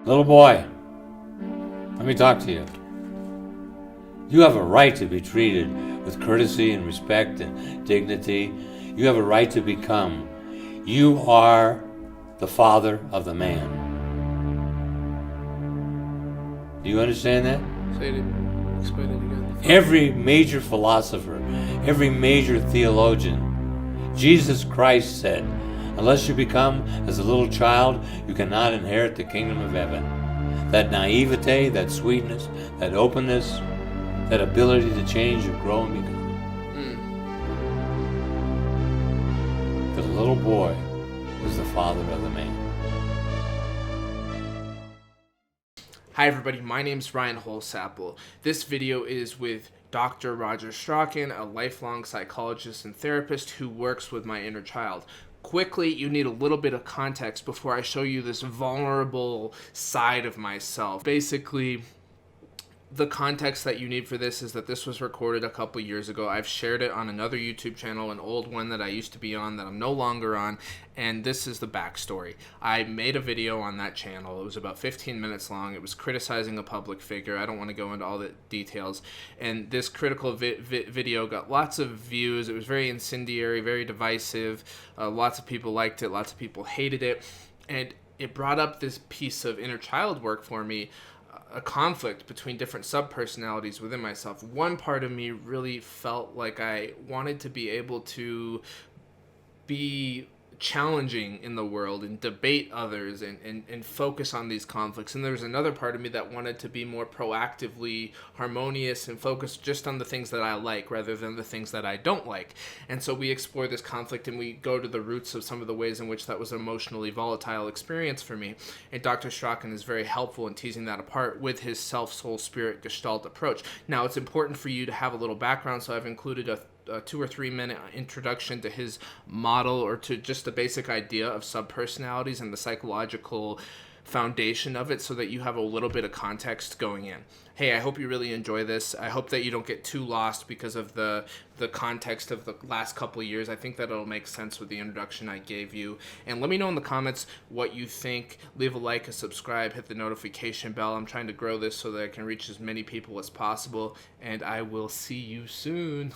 Little boy, let me talk to you. You have a right to be treated with courtesy and respect and dignity. You have a right to become. You are the father of the man. Do you understand that? Say it. Explain it again. Every major philosopher, every major theologian, Jesus Christ said, unless you become as a little child, you cannot inherit the kingdom of heaven. That naivete, that sweetness, that openness, that ability to change and grow and become. The little boy is the father of the man. Hi everybody, my name is Ryan Holsapple. This video is with Dr. Roger Strachan, a lifelong psychologist and therapist who works with my inner child. Quickly, you need a little bit of context before I show you this vulnerable side of myself. Basically, the context that you need for this is that this was recorded a couple years ago. I've shared it on another YouTube channel, an old one that I used to be on that I'm no longer on, and this is the backstory. I made a video on that channel. It was about 15 minutes long. It was criticizing a public figure. I don't want to go into all the details. And this critical video got lots of views. It was very incendiary, very divisive. Lots of people liked it. Lots of people hated it. And it brought up this piece of inner child work for me, a conflict between different sub-personalities within myself. One part of me really felt like I wanted to be able to be challenging in the world and debate others and focus on these conflicts. And there was another part of me that wanted to be more proactively harmonious and focus just on the things that I like rather than the things that I don't like. And so we explore this conflict and we go to the roots of some of the ways in which that was an emotionally volatile experience for me. And Dr. Strachan is very helpful in teasing that apart with his self, soul, spirit, gestalt approach. Now, it's important for you to have a little background, so I've included a 2 or 3 minute introduction to his model, or to just the basic idea of subpersonalities and the psychological foundation of it, so that you have a little bit of context going in. Hey, I hope you really enjoy this. I hope that you don't get too lost because of the context of the last couple of years. I think that it'll make sense with the introduction I gave you. And let me know in the comments what you think. Leave a like, a subscribe, hit the notification bell. I'm trying to grow this so that I can reach as many people as possible. And I will see you soon.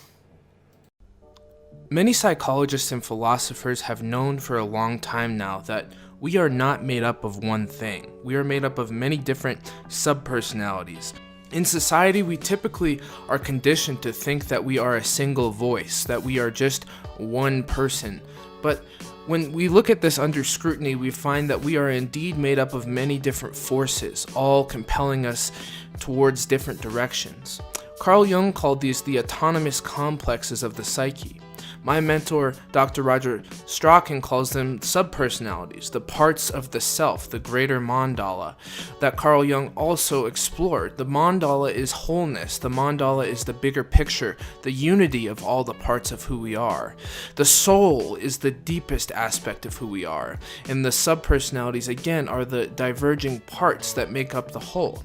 Many psychologists and philosophers have known for a long time now that we are not made up of one thing. We are made up of many different sub-personalities. In society, we typically are conditioned to think that we are a single voice, that we are just one person. But when we look at this under scrutiny, we find that we are indeed made up of many different forces, all compelling us towards different directions. Carl Jung called these the autonomous complexes of the psyche. My mentor, Dr. Roger Strachan, calls them subpersonalities, the parts of the self, the greater mandala, that Carl Jung also explored. The mandala is wholeness. The mandala is the bigger picture, the unity of all the parts of who we are. The soul is the deepest aspect of who we are, and the subpersonalities, again, are the diverging parts that make up the whole.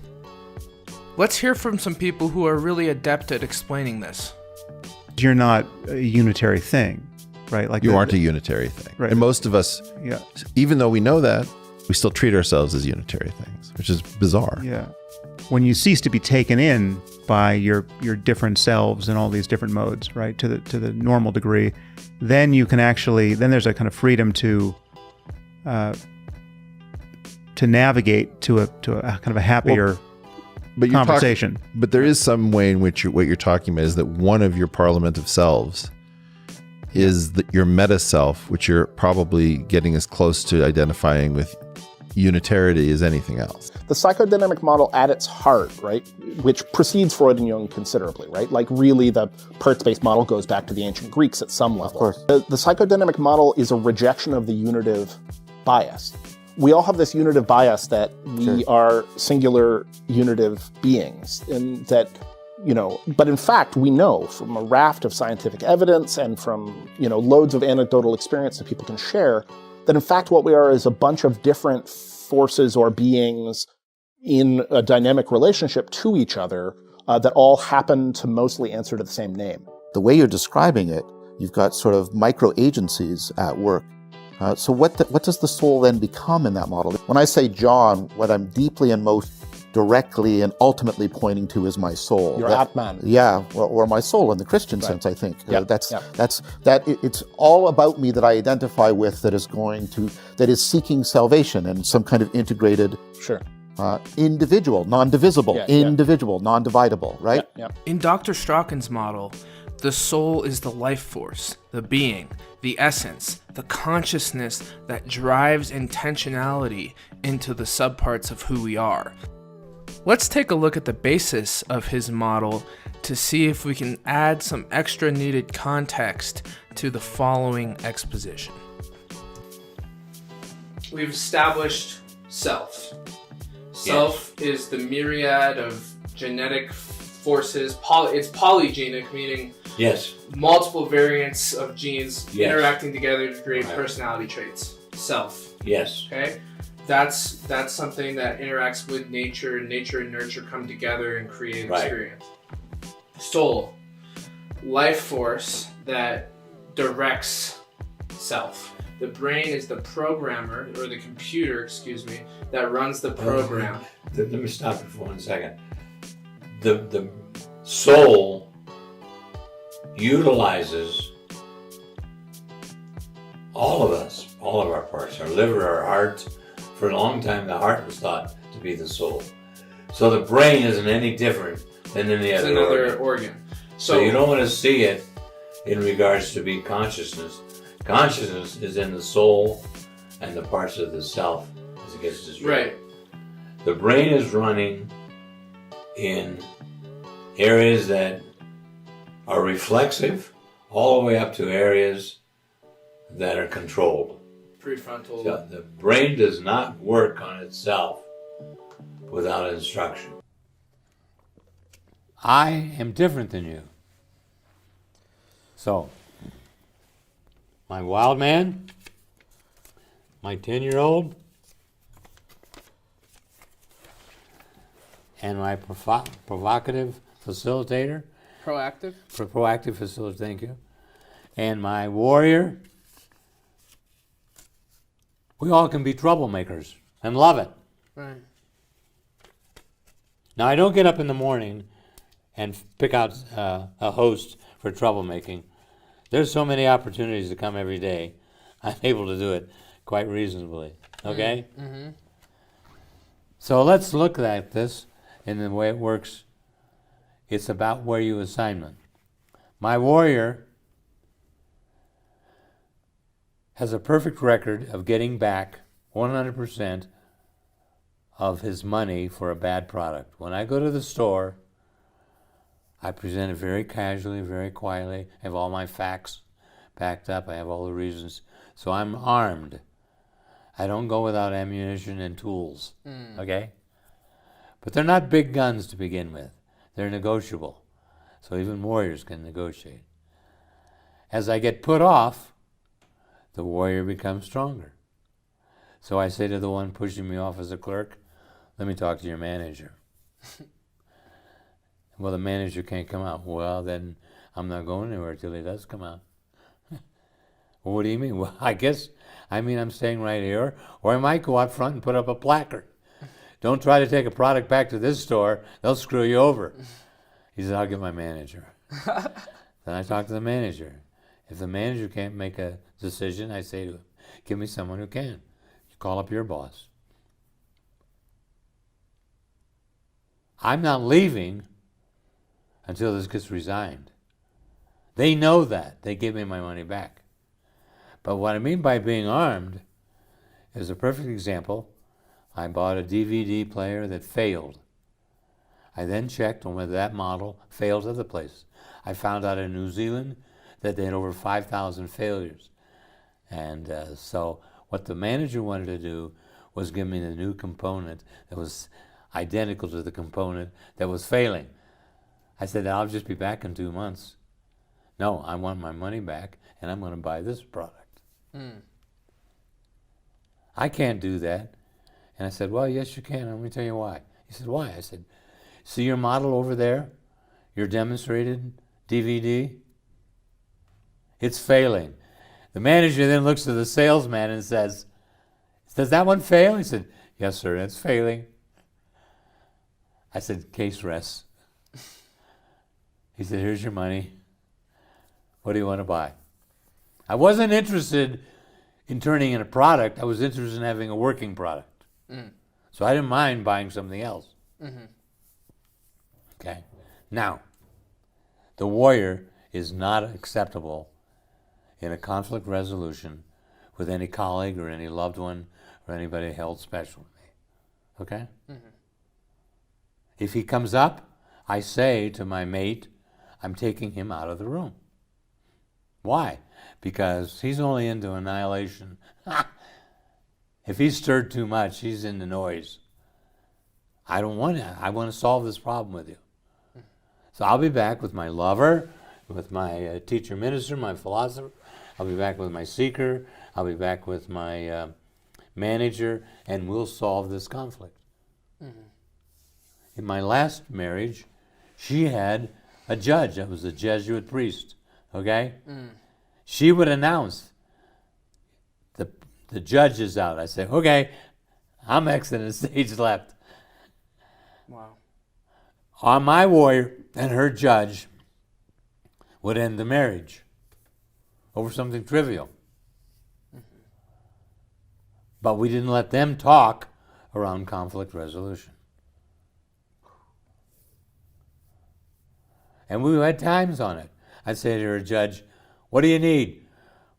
Let's hear from some people who are really adept at explaining this. You're not a unitary thing, right? Like you aren't a unitary thing. Right. And most of us, even though we know that, we still treat ourselves as unitary things, which is bizarre. Yeah. When you cease to be taken in by your different selves and all these different modes, right, to the normal degree, then you can actually, then there's a kind of freedom to navigate to a kind of a happier conversation. But there is some way in which what you're talking about is that one of your parliament of selves is your meta self, which you're probably getting as close to identifying with unitarity as anything else. The psychodynamic model at its heart, right, which precedes Freud and Jung considerably, right? Like really the parts-based model goes back to the ancient Greeks at some level. Of course. The psychodynamic model is a rejection of the unitive bias. We all have this unitive bias that we are singular unitive beings, and that, but in fact, we know from a raft of scientific evidence and from, loads of anecdotal experience that people can share, that in fact what we are is a bunch of different forces or beings in a dynamic relationship to each other that all happen to mostly answer to the same name. The way you're describing it, you've got sort of micro agencies at work. So what does the soul then become in that model? When I say John, what I'm deeply and most directly and ultimately pointing to is my soul. Your Atman. Yeah, or my soul in the Christian sense, I think. Yep. It's all about me that I identify with, that is seeking salvation and some kind of integrated, Sure. individual, non-divisible, non-dividable, right? Yeah. In Dr. Strachan's model, the soul is the life force, the being, the essence, the consciousness that drives intentionality into the subparts of who we are. Let's take a look at the basis of his model to see if we can add some extra needed context to the following exposition. We've established self. Self is the myriad of genetic forces. It's polygenic, meaning Yes. multiple variants of genes Yes. interacting together to create Right. personality traits. Self. Yes. Okay? That's something that interacts with nature, and nature and nurture come together and create Right. experience. Soul. Life force that directs self. The brain is the programmer, or the computer, that runs the program. Let me stop you for 1 second. The soul utilizes all of us, all of our parts, our liver, our heart. For a long time, the heart was thought to be the soul. So the brain isn't any different than any It's other another organ. organ. So you don't want to see it in regards to being consciousness. Consciousness is in the soul and the parts of the self as it gets destroyed. Right. The brain is running in areas that are reflexive all the way up to areas that are controlled. Prefrontal. So the brain does not work on itself without instruction. I am different than you. So, my wild man, my 10-year-old, and my provocative facilitator, Proactive. proactive facilitator, thank you, and my warrior, we all can be troublemakers and love it. Right. Now, I don't get up in the morning and pick out a host for troublemaking. There's so many opportunities to come every day. I'm able to do it quite reasonably. Okay? Mm-hmm. So let's look at this in the way it works. It's about where you assignment. My warrior has a perfect record of getting back 100% of his money for a bad product. When I go to the store, I present it very casually, very quietly. I have all my facts backed up. I have all the reasons. So I'm armed. I don't go without ammunition and tools. Okay? But they're not big guns to begin with. They're negotiable. So even warriors can negotiate. As I get put off, the warrior becomes stronger. So I say to the one pushing me off as a clerk, let me talk to your manager. Well, the manager can't come out. Well, then I'm not going anywhere till he does come out. Well, what do you mean? Well, I mean I'm staying right here, or I might go out front and put up a placard. Don't try to take a product back to this store. They'll screw you over. He said, I'll get my manager. Then I talk to the manager. If the manager can't make a decision, I say to him, give me someone who can. You call up your boss. I'm not leaving until this gets resigned. They know that. They give me my money back. But what I mean by being armed is a perfect example. I bought a DVD player that failed. I then checked on whether that model failed other places. I found out in New Zealand that they had over 5,000 failures. And so what the manager wanted to do was give me the new component that was identical to the component that was failing. I said, I'll just be back in 2 months. No, I want my money back, and I'm going to buy this product. I can't do that. And I said, well, yes, you can. Let me tell you why. He said, why? I said, see your model over there, your demonstrated DVD? It's failing. The manager then looks to the salesman and says, does that one fail? He said, yes, sir, it's failing. I said, case rests. He said, here's your money. What do you want to buy? I wasn't interested in turning in a product. I was interested in having a working product. So I didn't mind buying something else. Okay. Now, the warrior is not acceptable in a conflict resolution with any colleague or any loved one or anybody held special to me. Okay? If he comes up, I say to my mate, I'm taking him out of the room. Why? Because he's only into annihilation. If he's stirred too much, he's into noise. I don't want to. I want to solve this problem with you. So I'll be back with my lover, with my teacher minister, my philosopher. I'll be back with my seeker. I'll be back with my manager, and we'll solve this conflict. In my last marriage, she had a judge that was a Jesuit priest. Okay? She would announce, the judge is out. I say, okay, I'm exiting stage left. Wow. On my warrior and her judge would end the marriage over something trivial. But we didn't let them talk around conflict resolution. And we had times on it. I'd say to her judge, what do you need?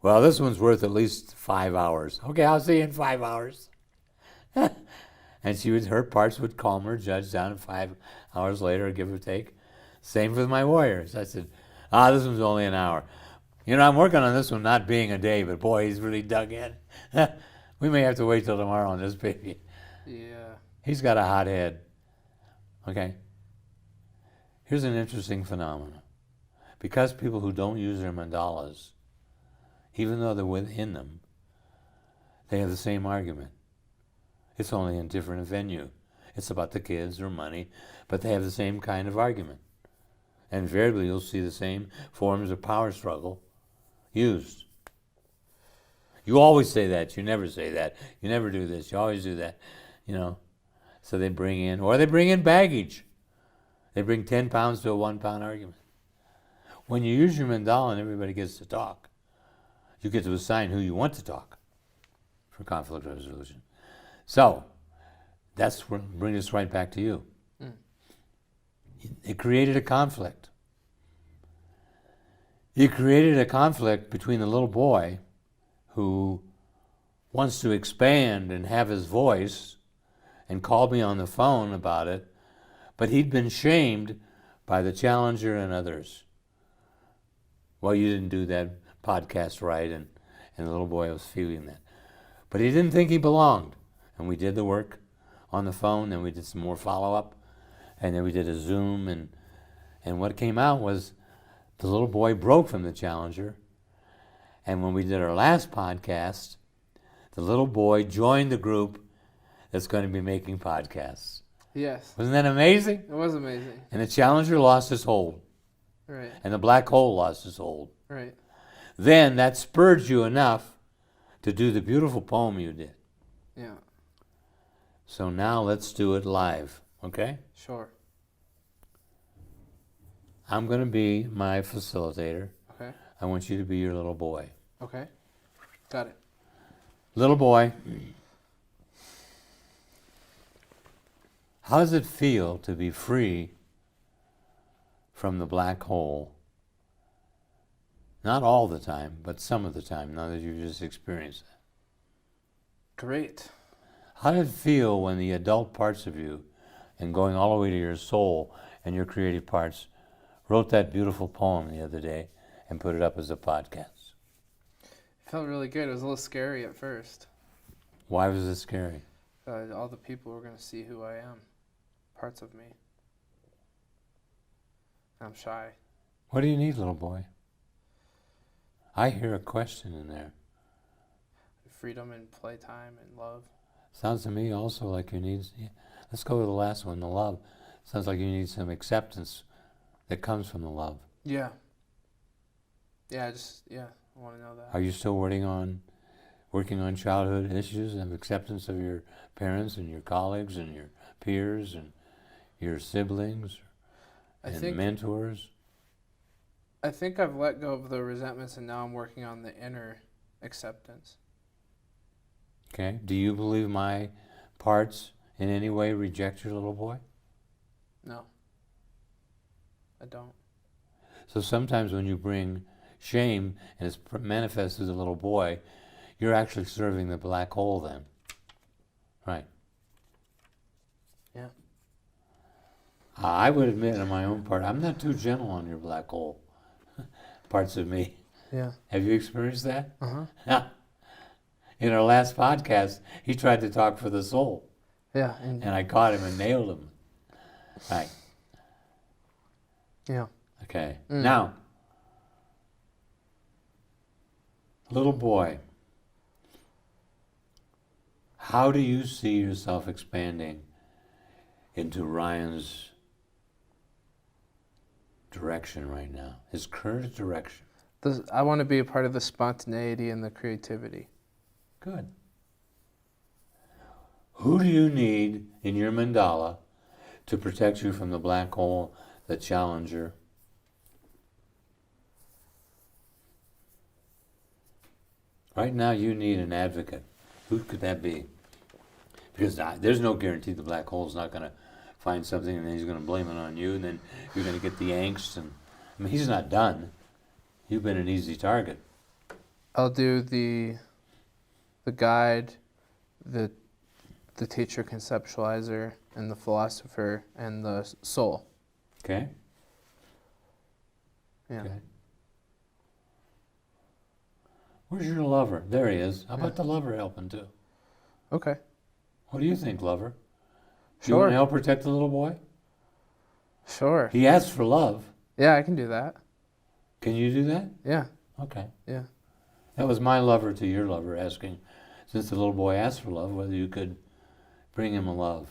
Well, this one's worth at least 5 hours. Okay, I'll see you in 5 hours. And her parts would calm her judge down 5 hours later, give or take. Same with my warriors. I said, this one's only an hour. I'm working on this one not being a day, but boy, he's really dug in. We may have to wait till tomorrow on this baby. Yeah. He's got a hot head. Okay. Here's an interesting phenomenon. Because people who don't use their mandalas, even though they're within them, they have the same argument. It's only in different venue. It's about the kids or money, but they have the same kind of argument. And invariably, you'll see the same forms of power struggle used. You always say that. You never say that. You never do this. You always do that. So they bring in baggage. They bring 10 pounds to a 1 pound argument. When you use your mandala and everybody gets to talk, you get to assign who you want to talk for conflict resolution. So, that's what brings us right back to you. It created a conflict. It created a conflict between the little boy who wants to expand and have his voice and called me on the phone about it, but he'd been shamed by the challenger and others. Well, you didn't do that podcast right, and the little boy was feeling that. But he didn't think he belonged. And we did the work on the phone, then we did some more follow-up, and then we did a Zoom, and what came out was the little boy broke from the challenger, and when we did our last podcast, the little boy joined the group that's going to be making podcasts. Yes. Wasn't that amazing? It was amazing. And the challenger lost his hold. Right. And the black hole lost his hold. Right. Then that spurred you enough to do the beautiful poem you did. Yeah. So now let's do it live, okay? Sure. I'm going to be my facilitator. Okay. I want you to be your little boy. Okay. Got it. Little boy, how does it feel to be free from the black hole? Not all the time, but some of the time, now that you've just experienced that. Great. How did it feel when the adult parts of you, and going all the way to your soul and your creative parts, wrote that beautiful poem the other day and put it up as a podcast? It felt really good. It was a little scary at first. Why was it scary? All the people were going to see who I am, parts of me. I'm shy. What do you need, little boy? I hear a question in there. Freedom and playtime and love. Sounds to me also like you need, let's go with the last one, the love. Sounds like you need some acceptance that comes from the love. Yeah. Yeah, I want to know that. Are you still working on childhood issues and acceptance of your parents and your colleagues and your peers and your siblings and mentors? I think I've let go of the resentments, and now I'm working on the inner acceptance. Okay. Do you believe my parts in any way reject your little boy? No, I don't. So sometimes when you bring shame and it's manifest as a little boy, you're actually serving the black hole then. Right. Yeah. I would admit on my own part, I'm not too gentle on your black hole parts of me. Yeah. Have you experienced that? Uh-huh. In our last podcast, he tried to talk for the soul. Yeah. And I caught him and nailed him. Right. Yeah. Okay. Now, little boy, how do you see yourself expanding into Ryan's direction right now, his current direction? I want to be a part of the spontaneity and the creativity. Good. Who do you need in your mandala to protect you from the black hole, the challenger? Right now you need an advocate. Who could that be? Because there's no guarantee the black hole's not going to find something and then he's going to blame it on you and then you're going to get the angst. And I mean, he's not done. You've been an easy target. I'll do the guide, the teacher conceptualizer, and the philosopher, and the soul. Okay? Yeah. Okay. Where's your lover? There he is. How about the lover helping too? Okay. What do you think, lover? Do you Sure. want to help protect the little boy? Sure. He asked for love. Yeah, I can do that. Can you do that? Yeah. Okay. Yeah. That was my lover to your lover asking, since the little boy asked for love, whether you could bring him a love.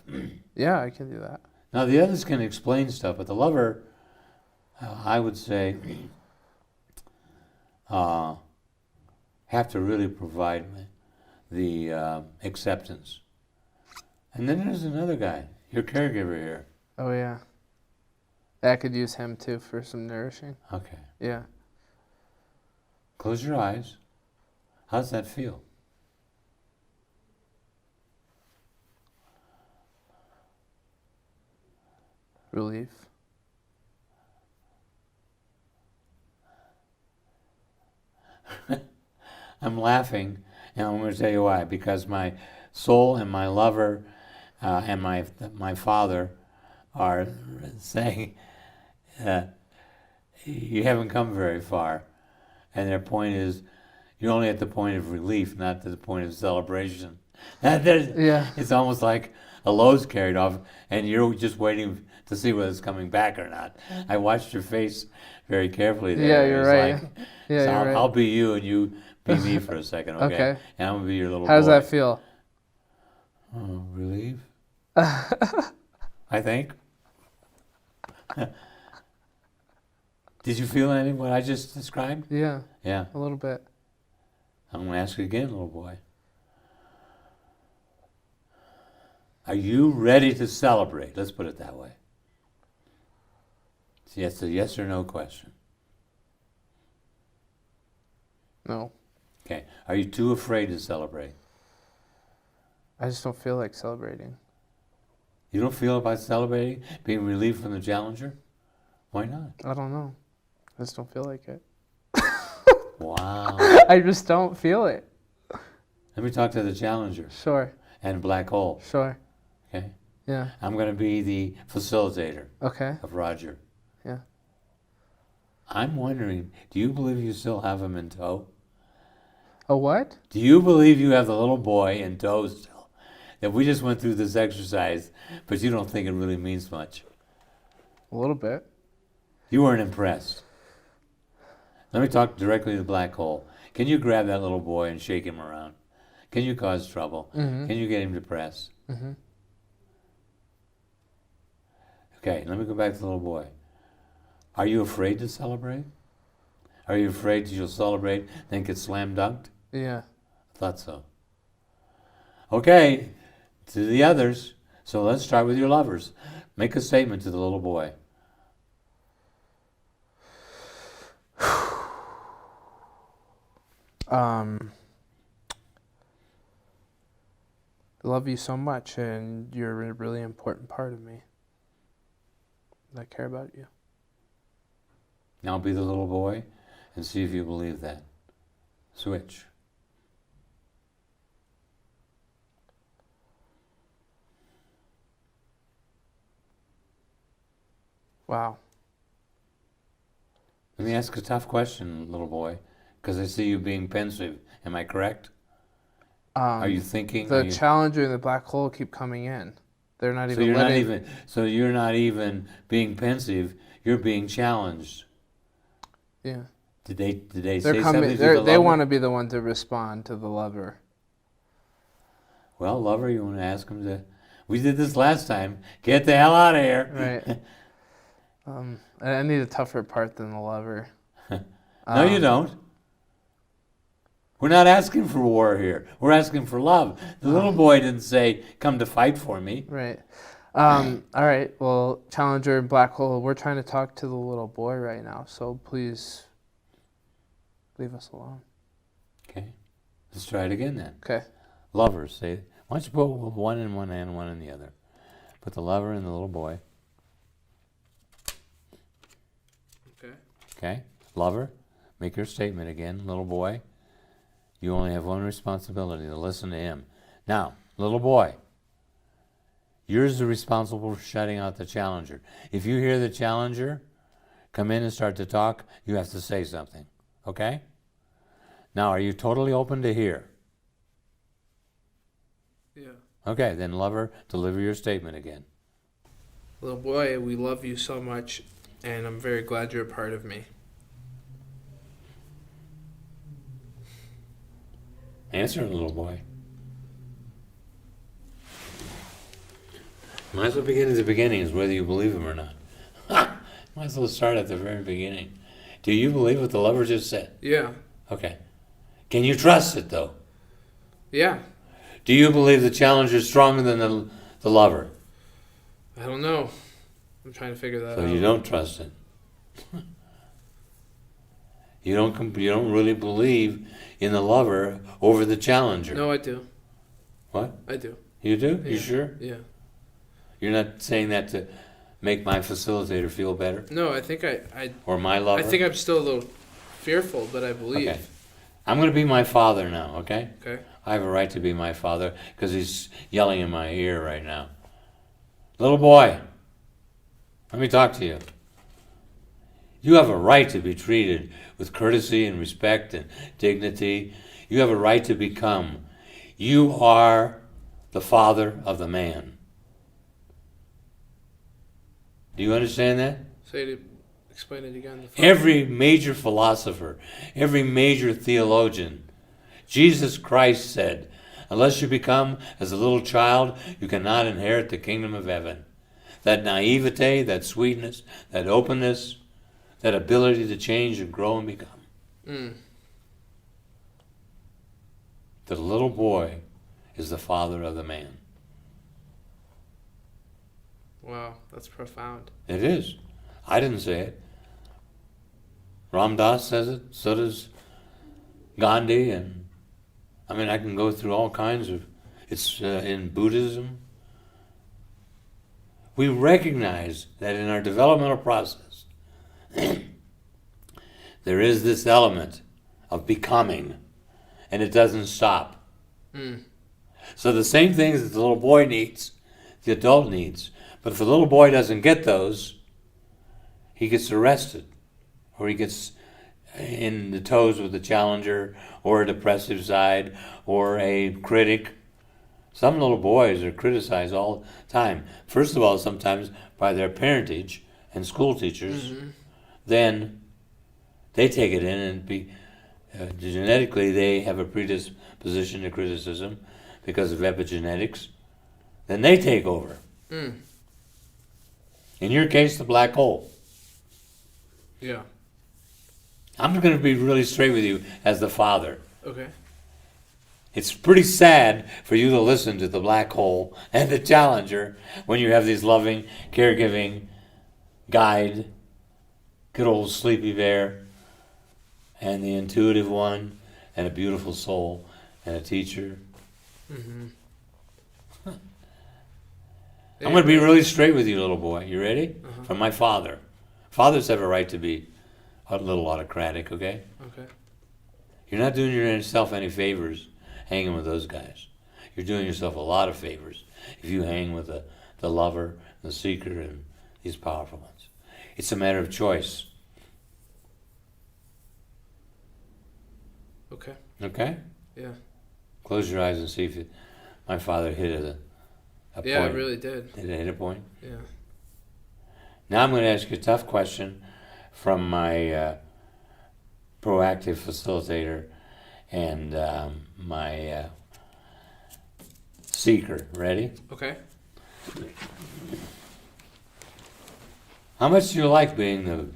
Yeah, I can do that. Now, the others can explain stuff, but the lover, I would say, have to really provide the acceptance. And then there's another guy, your caregiver here. Oh, yeah. I could use him, too, for some nourishing. Okay. Yeah. Close your eyes. How does that feel? Relief. I'm laughing, and I'm going to tell you why. Because my soul and my lover and my father are saying, you haven't come very far. And their point is, you're only at the point of relief, not to the point of celebration. Yeah. It's almost like a load's carried off, and you're just waiting to see whether it's coming back or not. I watched your face very carefully there. Yeah, you're right. Like, Yeah, so you're right. I'll be you, and you be me for a second, okay? Okay. And I'm going to be your little How does boy. that feel? Oh, relief? I think. Did you feel anything what I just described? Yeah, Yeah. a little bit. I'm going to ask you again, little boy. Are you ready to celebrate? Let's put it that way. See, it's a yes or no question. No. Okay. Are you too afraid to celebrate? I just don't feel like celebrating. You don't feel about celebrating, being relieved from the challenger? Why not? I don't know. I just don't feel like it. Wow. I just don't feel it. Let me talk to the challenger Sure. and black hole. Sure. Okay. Yeah. I'm going to be the facilitator Okay. of Roger. Yeah. I'm wondering, do you believe you still have him in tow? A what? Do you believe you have the little boy in tow still? That we just went through this exercise, but you don't think it really means much? A little bit. You weren't impressed. Let me talk directly to the black hole. Can you grab that little boy and shake him around? Can you cause trouble? Mm-hmm. Can you get him depressed? Mm-hmm. Okay, let me go back to the little boy. Are you afraid to celebrate? Are you afraid that you'll celebrate, then get slam dunked? Yeah. Thought so. Okay, to the others. So let's start with your lovers. Make a statement to the little boy. I love you so much, and you're a really important part of me. I care about you. Now be the little boy and see if you believe that. Switch. Wow. Let me ask a tough question, little boy, because I see you being pensive. Am I correct? Are you thinking? The Challenger and the black hole keep coming in. They're not So even letting... So you're not even being pensive. You're being challenged. Yeah. Did they They're say coming. something to the They lover? want to be the one to respond to the lover. Well, lover, you want to ask him to... We did this last time. Get the hell out of here. Right. I need a tougher part than the lover. No, you don't. We're not asking for war here. We're asking for love. The little boy didn't say, come to fight for me. Right. All right. Well, Challenger and black hole, we're trying to talk to the little boy right now. So please leave us alone. Okay. Let's try it again then. Okay. Lovers, say, why don't you put one in one hand, one in the other. Put the lover and the little boy. Okay. Okay? Lover, make your statement again. Little boy, you only have one responsibility, to listen to him. Now, little boy, you're the responsible for shutting out the challenger. If you hear the challenger come in and start to talk, you have to say something. Okay? Now, are you totally open to hear? Yeah. Okay, then lover, deliver your statement again. Little boy, we love you so much, and I'm very glad you're a part of me. Answer, little boy. Might as well begin at the beginning, is whether you believe him or not. Might as well start at the very beginning. Do you believe what the lover just said? Yeah. Okay. Can you trust it, though? Yeah. Do you believe the challenger is stronger than the lover? I don't know. I'm trying to figure that So out. you don't trust it. You don't really believe in the lover over the challenger. No, I do. What? I do. You do? Yeah. You sure? Yeah. You're not saying that to make my facilitator feel better? No, I think I Or my lover? I think I'm still a little fearful, but I believe. Okay. I'm going to be my father now, okay? Okay. I have a right to be my father because he's yelling in my ear right now. Little boy, let me talk to you. You have a right to be treated with courtesy and respect and dignity. You have a right to become. You are the father of the man. Do you understand that? Explain it again. Every major philosopher, every major theologian, Jesus Christ said, unless you become as a little child, you cannot inherit the kingdom of heaven. That naivete, that sweetness, that openness, that ability to change and grow and become. The little boy is the father of the man. Wow, that's profound. It is. I didn't say it. Ram Dass says it. So does Gandhi. And I mean, I can go through all kinds of... It's in Buddhism. We recognize that in our developmental process, there is this element of becoming, and it doesn't stop. So the same things that the little boy needs, the adult needs. But if the little boy doesn't get those, he gets arrested, or he gets in the toes with the challenger, or a depressive side, or a critic. Some little boys are criticized all the time. First of all, sometimes by their parentage and school teachers. Then they take it in and genetically they have a predisposition to criticism because of epigenetics. Then they take over. In your case, the black hole. Yeah. I'm going to be really straight with you as the father. Okay. It's pretty sad for you to listen to the black hole and the challenger when you have these loving, caregiving guide, good old sleepy bear, and the intuitive one, and a beautiful soul, and a teacher. Mm-hmm. I'm going to be really straight with you, little boy. You ready? Uh-huh. From my father. Fathers have a right to be a little autocratic, okay? Okay. You're not doing yourself any favors hanging with those guys. You're doing yourself a lot of favors if you hang with the lover, the seeker, and these powerful ones. It's a matter of choice. Okay. Okay? Yeah. Close your eyes and see if my father hit a point. Yeah, it really did. Did it hit a point? Yeah. Now I'm going to ask you a tough question from my proactive facilitator and my seeker. Ready? Okay. How much do you like being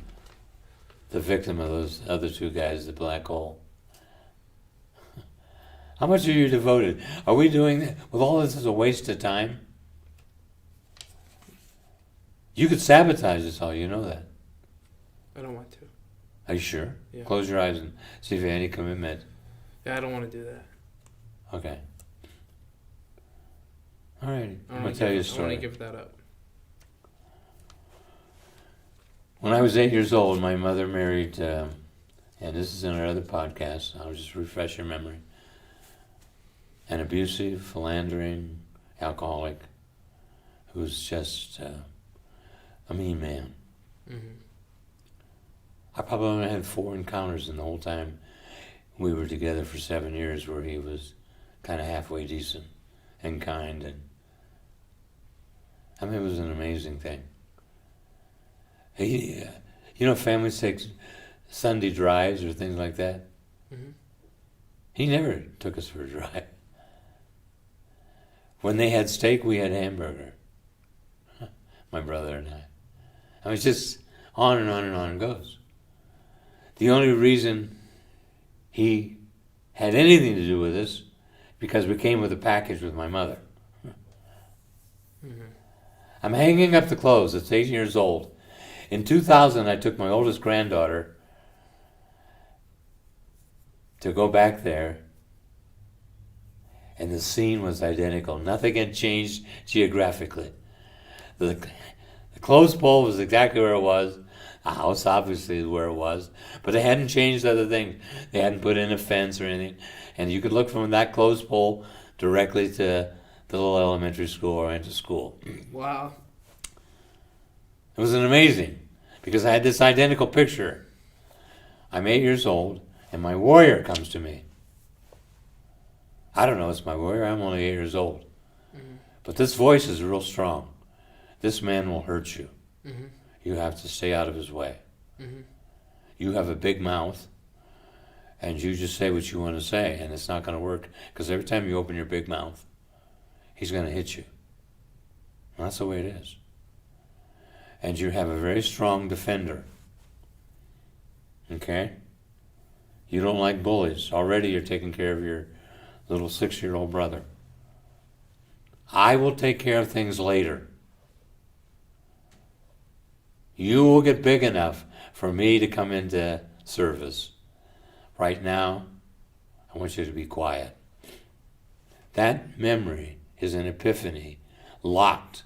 the victim of those other two guys, the black hole? How much are you devoted? Are we doing that? With all this as a waste of time? You could sabotage us all, you know that. I don't want to. Are you sure? Yeah. Close your eyes and see if you have any commitment. Yeah, I don't want to do that. Okay. All right. I I'm going want to tell you a I want story. to give that up. When I was 8 years old, my mother married, and this is in our other podcast, I'll just refresh your memory, an abusive, philandering alcoholic who's just a mean man. Mm-hmm. I probably only had 4 encounters in the whole time we were together for 7 years where he was kind of halfway decent and kind. And I mean, it was an amazing thing. He, you know, families take Sunday drives or things like that. Mm-hmm. He never took us for a drive. When they had steak, we had hamburger. My brother and I. I mean, it's just on and on and on it goes. The only reason he had anything to do with this because we came with a package with my mother. Mm-hmm. I'm hanging up the clothes. It's 8 years old. In 2000, I took my oldest granddaughter to go back there, and the scene was identical. Nothing had changed geographically. The clothes pole was exactly where it was. The house obviously is where it was, but they hadn't changed other things. They hadn't put in a fence or anything, and you could look from that clothes pole directly to the little elementary school or into school. Wow. It was an amazing, because I had this identical picture. I'm 8 years old, and my warrior comes to me. I don't know, it's my warrior. I'm only 8 years old. Mm-hmm. But this voice is real strong. This man will hurt you. Mm-hmm. You have to stay out of his way. Mm-hmm. You have a big mouth, and you just say what you want to say, and it's not going to work, because every time you open your big mouth, he's going to hit you. And that's the way it is. And you have a very strong defender. Okay? You don't like bullies. Already you're taking care of your little 6-year-old brother. I will take care of things later. You will get big enough for me to come into service. Right now, I want you to be quiet. That memory is an epiphany, locked.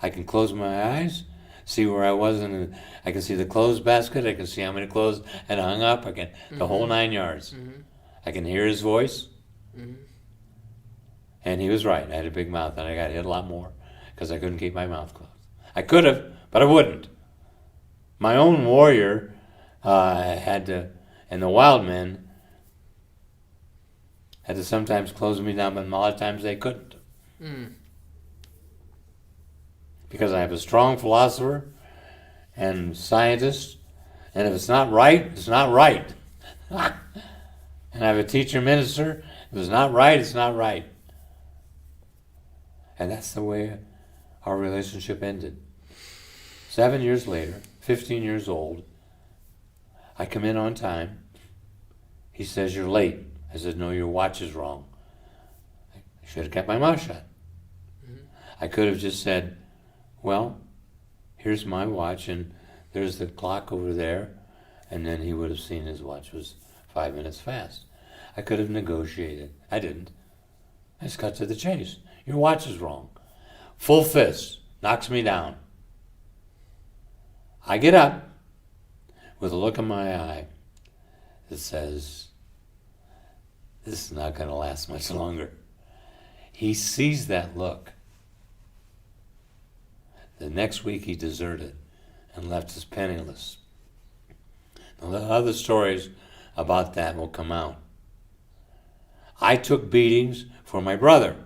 I can close my eyes, see where I was, and I can see the clothes basket, I can see how many clothes had hung up, I can, the whole 9 yards. Mm-hmm. I can hear his voice. Mm-hmm. And he was right. I had a big mouth, and I got hit a lot more because I couldn't keep my mouth closed. I could have, but I wouldn't. My own warrior had to, and the wild men had to sometimes close me down, but a lot of times they couldn't. Mm. Because I have a strong philosopher and scientist, and if it's not right, it's not right. And I have a teacher minister. If it's not right, it's not right. And that's the way our relationship ended. 7 years later, 15 years old, I come in on time. He says, "You're late." I said, "No, your watch is wrong." I should have kept my mouth shut. I could have just said, "Well, here's my watch, and there's the clock over there," and then he would have seen his watch was 5 minutes fast. I could have negotiated. I didn't. I just cut to the chase. "Your watch is wrong." Full fist, knocks me down. I get up with a look in my eye that says, this is not going to last much longer. He sees that look. The next week he deserted and left us penniless. Now, the other stories about that will come out. I took beatings for my brother.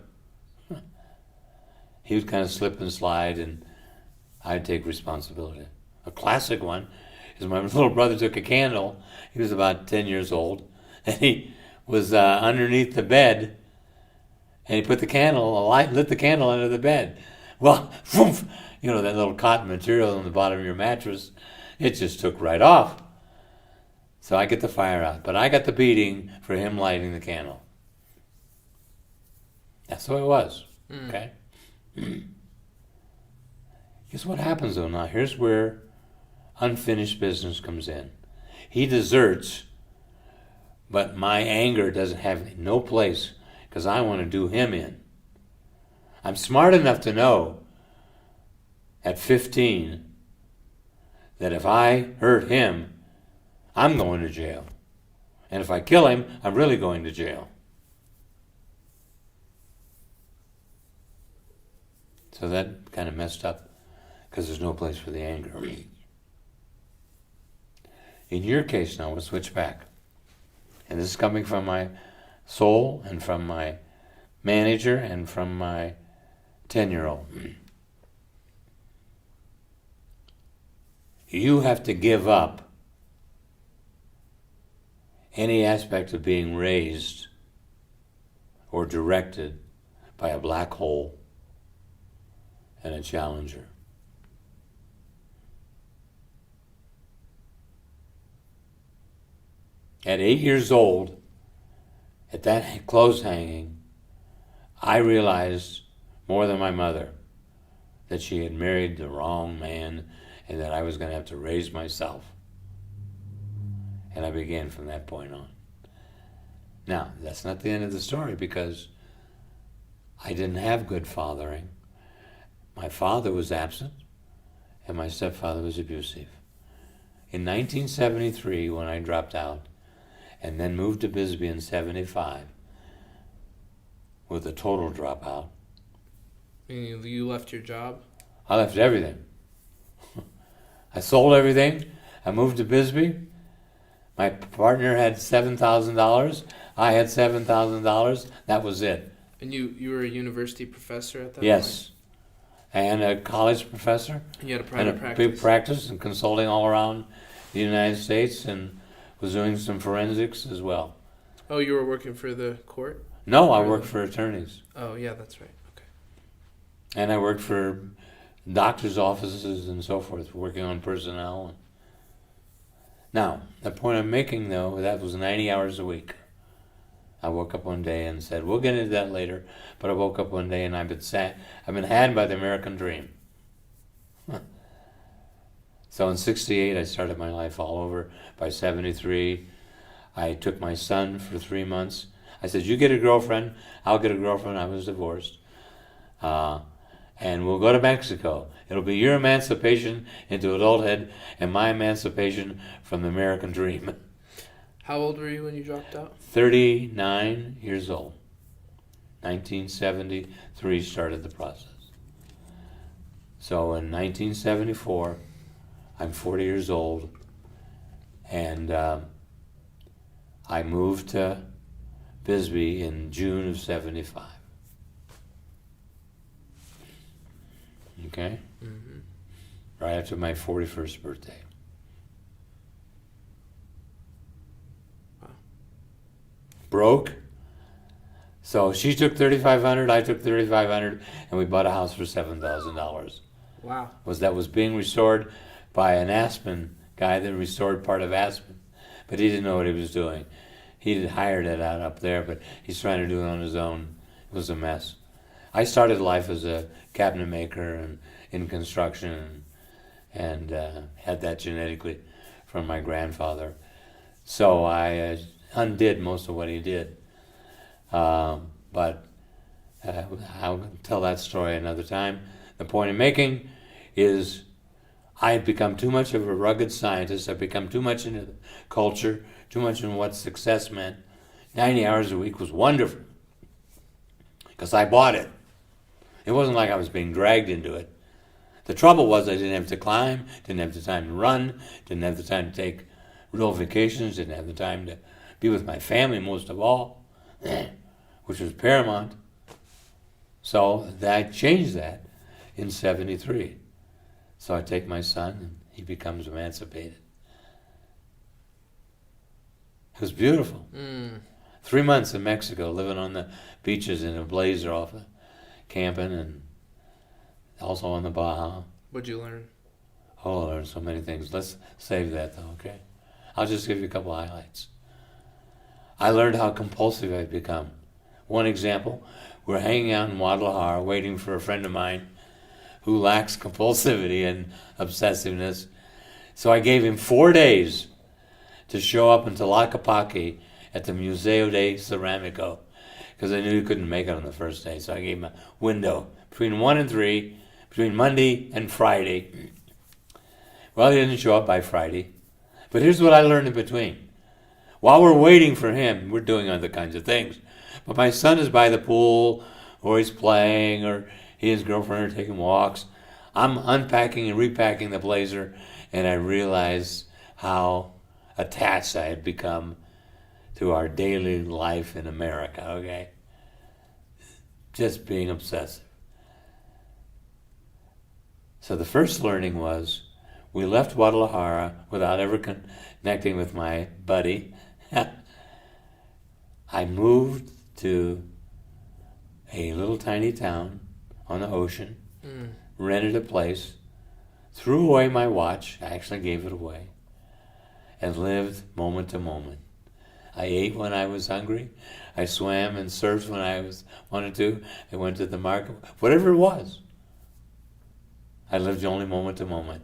He would kind of slip and slide, and I'd take responsibility. A classic one is my little brother took a candle. He was about 10 years old, and he was underneath the bed, and he put the candle, lit the candle under the bed. Well, you know, that little cotton material on the bottom of your mattress, it just took right off. So I get the fire out, but I got the beating for him lighting the candle. That's the way it was, okay? Guess what happens though now? Here's where unfinished business comes in. He deserts, but my anger doesn't have no place because I want to do him in. I'm smart enough to know at 15 that if I hurt him, I'm going to jail. And if I kill him, I'm really going to jail. So that kind of messed up because there's no place for the anger. In your case now, we'll switch back. And this is coming from my soul and from my manager and from my 10-year-old. You have to give up any aspect of being raised or directed by a black hole and a challenger. At 8 years old, at that clothes hanging, I realized more than my mother that she had married the wrong man and that I was going to have to raise myself. And I began from that point on. Now, that's not the end of the story because I didn't have good fathering. My father was absent and my stepfather was abusive. In 1973, when I dropped out and then moved to Bisbee in 75 with a total dropout. And you left your job? I left everything. I sold everything. I moved to Bisbee. My partner had $7,000. I had $7,000. That was it. And you were a university professor at that point? Yes. And a college professor. And you had a private practice? Big practice and consulting all around the United States and was doing some forensics as well. Oh, you were working for the court? No, I worked for attorneys. Oh, yeah, that's right. Okay. And I worked for doctors' offices and so forth, working on personnel. Now, the point I'm making, though, that was 90 hours a week. I woke up one day and said, we'll get into that later, but I woke up one day and I've been had by the American dream. So in 68, I started my life all over. By 73, I took my son for 3 months. I said, you get a girlfriend, I'll get a girlfriend. I was divorced. And we'll go to Mexico. It'll be your emancipation into adulthood and my emancipation from the American dream. How old were you when you dropped out? 39 years old. 1973 started the process. So in 1974, I'm 40 years old, and I moved to Bisbee in June of 75. Okay? Mm-hmm. Right after my 41st birthday. Wow. Broke. So she took $3,500, I took $3,500, and we bought a house for $7,000. Wow. That was being restored by an Aspen guy that restored part of Aspen. but he didn't know what he was doing. He had hired it out up there, but he's trying to do it on his own. It was a mess. I started life as a cabinet maker and in construction, and had that genetically from my grandfather. So I undid most of what he did. But I'll tell that story another time. The point I'm making is I had become too much of a rugged scientist. I've become too much into the culture, too much in what success meant. 90 hours a week was wonderful because I bought it. It wasn't like I was being dragged into it. The trouble was I didn't have to climb, didn't have the time to run, didn't have the time to take real vacations, didn't have the time to be with my family most of all, which was paramount. So I changed that in 73. So I take my son and he becomes emancipated. It was beautiful. 3 months in Mexico, living on the beaches in a blazer off of camping, and also on the Baja. What'd you learn? Oh, I learned so many things. Let's save that though, okay? I'll just give you a couple highlights. I learned how compulsive I'd become. One example, we're hanging out in Guadalajara waiting for a friend of mine who lacks compulsivity and obsessiveness. So I gave him 4 days to show up in Tlaquepaque at the Museo de Ceramico, because I knew he couldn't make it on the first day. So I gave him a window between 1 and 3, between Monday and Friday. Well, he didn't show up by Friday. But here's what I learned in between. While we're waiting for him, we're doing other kinds of things. But my son is by the pool, or he's playing, or he and his girlfriend are taking walks. I'm unpacking and repacking the blazer, and I realized how attached I had become to our daily life in America, okay? Just being obsessive. So the first learning was, we left Guadalajara without ever connecting with my buddy. I moved to a little tiny town on the ocean, rented a place, threw away my watch, I actually gave it away, and lived moment to moment. I ate when I was hungry. I swam and surfed when I wanted to. I went to the market, whatever it was. I lived only moment to moment.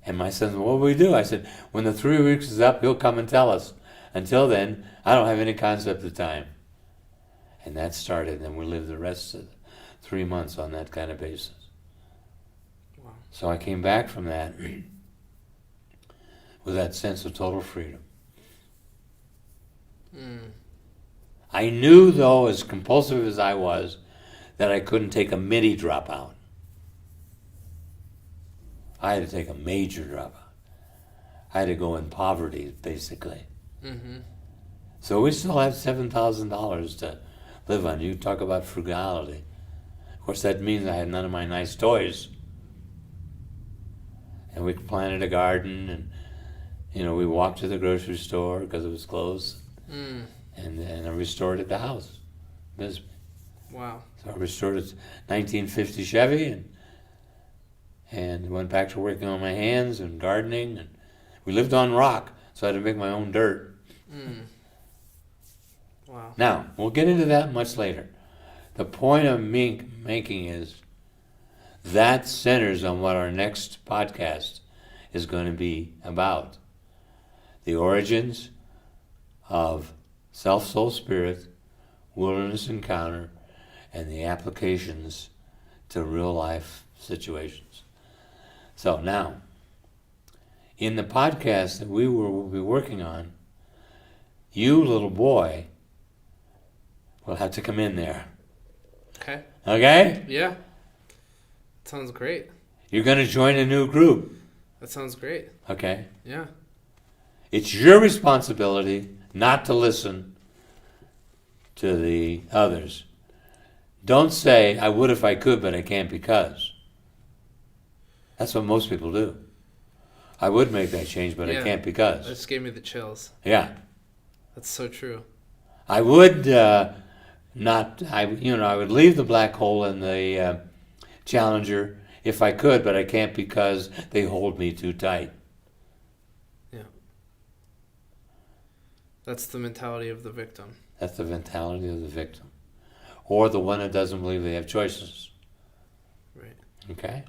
And my son said, what will we do? I said, when the 3 weeks is up, he'll come and tell us. Until then, I don't have any concept of time. And that started, and we lived the rest of the 3 months on that kind of basis. Wow. So I came back from that with that sense of total freedom. I knew, though, as compulsive as I was, that I couldn't take a mini dropout. I had to take a major dropout. I had to go in poverty, basically. So we still have $7,000 to live on. You talk about frugality. Of course, that means I had none of my nice toys. And we planted a garden, and we walked to the grocery store because it was close. And I restored at the house. Wow. So I restored a 1950 Chevy and went back to working on my hands and gardening. And we lived on rock, so I had to make my own dirt. Wow. Now, we'll get into that much later. The point I'm making is that centers on what our next podcast is going to be about. The origins of self, soul, spirit, wilderness encounter, and the applications to real life situations. So now, in the podcast that we will be working on, you, little boy, will have to come in there. Okay. Okay? Yeah. Sounds great. You're going to join a new group. That sounds great. Okay? Yeah. It's your responsibility not to listen to the others. Don't say, I would if I could, but I can't because. That's what most people do. I would make that change, but I can't because. That just gave me the chills. Yeah. That's so true. I would I would leave the black hole and the Challenger if I could, but I can't because they hold me too tight. Yeah. That's the mentality of the victim. That's the mentality of the victim. Or the one that doesn't believe they have choices. Right. Okay?